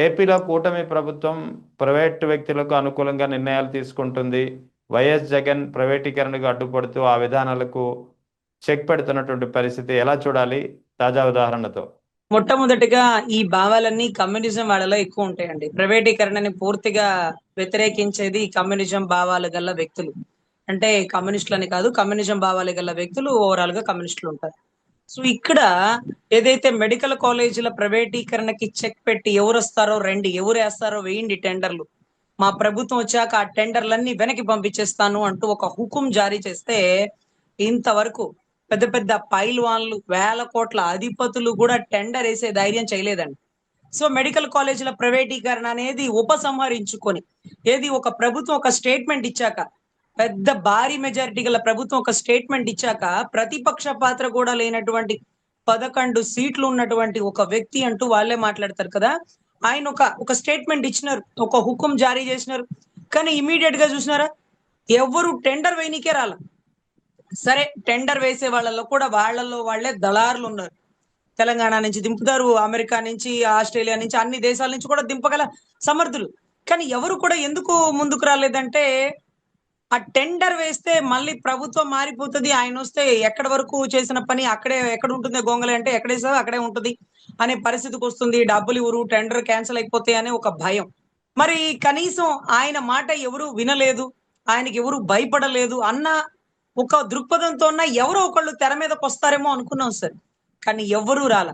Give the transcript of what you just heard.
ఏపీలో కూటమి ప్రభుత్వం ప్రైవేట్ వ్యక్తులకు అనుకూలంగా నిర్ణయాలు తీసుకుంటుంది. వైఎస్ జగన్ ప్రైవేటీకరణకు అడ్డుపడుతూ ఆ విధానాలకు చెక్ పెడుతున్నటువంటి పరిస్థితి ఎలా చూడాలి తాజా ఉదాహరణతో? మొట్టమొదటిగా ఈ భావాలన్నీ కమ్యూనిజం వాళ్ళలో ఎక్కువ ఉంటాయండి. ప్రైవేటీకరణని పూర్తిగా వ్యతిరేకించేది కమ్యూనిజం భావాలు గల వ్యక్తులు. అంటే కమ్యూనిస్టులని కాదు, కమ్యూనిజం భావాలు గల వ్యక్తులు ఓవరాల్ గా కమ్యూనిస్టులు ఉంటారు. సో ఇక్కడ ఏదైతే మెడికల్ కాలేజీల ప్రైవేటీకరణకి చెక్ పెట్టి ఎవరొస్తారో రండి, ఎవరు వేస్తారో వేయండి టెండర్లు, మా ప్రభుత్వం వచ్చాక ఆ టెండర్లన్నీ వెనక్కి పంపించేస్తాను అంటూ ఒక హుకుం జారీ చేస్తే ఇంతవరకు పెద్ద పెద్ద పైల్వాన్లు, వేల కోట్ల అధిపతులు కూడా టెండర్ వేసే ధైర్యం చేయలేదండి. సో మెడికల్ కాలేజీల ప్రైవేటీకరణ అనేది ఉపసంహరించుకొని, ఏది ఒక ప్రభుత్వం ఒక స్టేట్మెంట్ ఇచ్చాక, పెద్ద భారీ మెజారిటీ గల ప్రభుత్వం ఒక స్టేట్మెంట్ ఇచ్చాక, ప్రతిపక్ష పాత్ర కూడా లేనటువంటి 11 సీట్లు ఉన్నటువంటి ఒక వ్యక్తి అంటూ వాళ్ళే మాట్లాడతారు కదా. ఆయన ఒక స్టేట్మెంట్ ఇచ్చినారు, ఒక హుకుం జారీ చేసినారు. కానీ ఇమీడియట్ గా చూసినారా, ఎవరు టెండర్ వేయనికే రాల. సరే, టెండర్ వేసే వాళ్ళలో కూడా వాళ్ళల్లో వాళ్ళే దళారులు ఉన్నారు. తెలంగాణ నుంచి దింపుతారు, అమెరికా నుంచి, ఆస్ట్రేలియా నుంచి, అన్ని దేశాల నుంచి కూడా దింపగల సమర్థులు. కానీ ఎవరు కూడా ఎందుకు ముందుకు రాలేదంటే, ఆ టెండర్ వేస్తే మళ్ళీ ప్రభుత్వం మారిపోతుంది, ఆయన వస్తే ఎక్కడి వరకు చేసిన పని అక్కడే, ఎక్కడ ఉంటుంది గొంగలి అంటే ఎక్కడేసావు అక్కడే ఉంటుంది అనే పరిస్థితికి వస్తుంది, డబ్బులు ఇవ్వరు, టెండర్ క్యాన్సిల్ అయిపోతాయి అనే ఒక భయం. మరి కనీసం ఆయన మాట ఎవరు వినలేదు, ఆయనకి ఎవరు భయపడలేదు అన్న ఒక దృక్పథంతో ఉన్న ఎవరో ఒకళ్ళు తెర మీదకి వస్తారేమో అనుకున్నాం సార్. కానీ ఎవ్వరూ రాల.